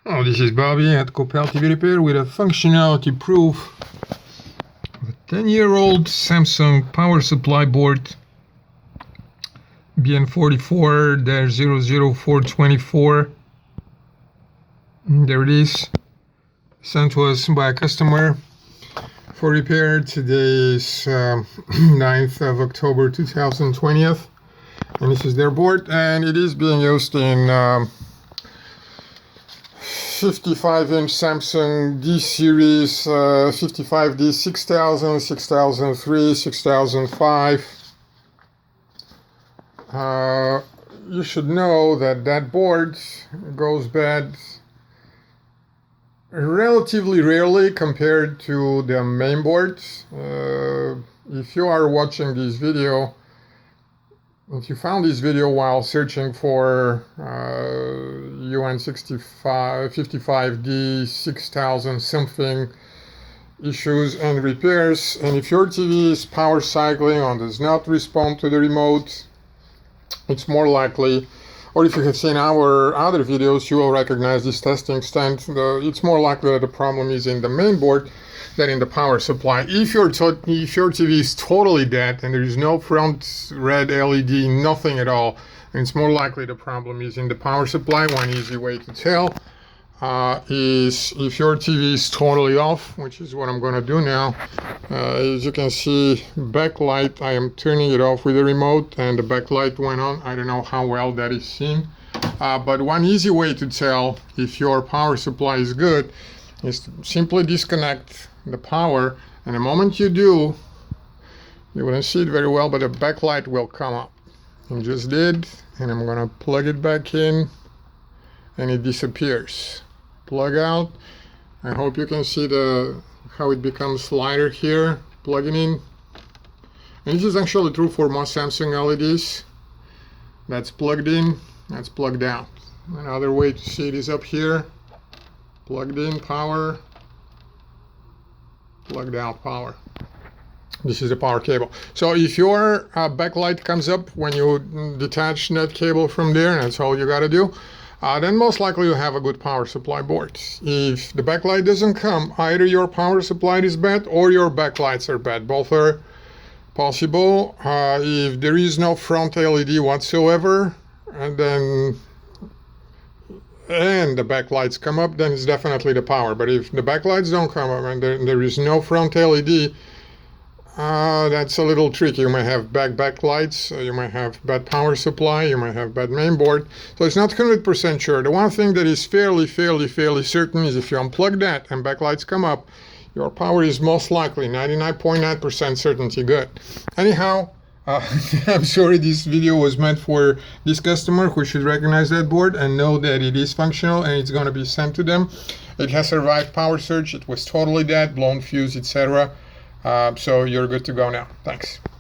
Oh, this is Bobby at Copel TV Repair with a functionality proof of a 10-year-old Samsung power supply board BN44-00424. There it is, sent to us by a customer for repair. Today is 9th of October 2020, and this is their board, and it is being used in 55-inch Samsung D series, 55D6000, 6003, 6005. You should know that that board goes bad relatively rarely compared to the main board. If you are watching this video, if you found this video while searching for UN55D6000 something issues and repairs, and if your TV is power cycling or does not respond to the remote, it's more likely, or if you have seen our other videos, you will recognize this testing stand. It's more likely that the problem is in the main board than in the power supply. If your TV is totally dead and there is no front red LED, nothing at all, and it's more likely the problem is in the power supply. One easy way to tell is if your TV is totally off, which is what I'm going to do now. As you can see, backlight, I am turning it off with the remote and the backlight went on. I don't know how well that is seen, but one easy way to tell if your power supply is good is to simply disconnect the power, and the moment you do, you wouldn't see it very well, but the backlight will come up. I just did, and I'm gonna plug it back in, and it disappears. Plug out. I hope you can see how it becomes lighter here. Plugging in, and this is actually true for most Samsung LEDs. That's plugged in, that's plugged out. Another way to see it is up here. Plugged in power, plugged out power. This is the power cable. So if your backlight comes up when you detach that cable from there, and that's all you got to do, then most likely you have a good power supply board. If the backlight doesn't come, either your power supply is bad or your backlights are bad. Both are possible. If there is no front LED whatsoever, and the backlights come up, then it's definitely the power. But if the backlights don't come up and there is no front LED, that's a little tricky. You might have backlights, you might have bad power supply, you might have bad main board. So it's not 100% sure. The one thing that is fairly certain is if you unplug that and backlights come up, your power is most likely 99.9% certainty good. Anyhow, I'm sorry this video was meant for this customer who should recognize that board and know that it is functional and it's going to be sent to them. It has survived power surge, it was totally dead, blown fuse, etc. So you're good to go now. Thanks.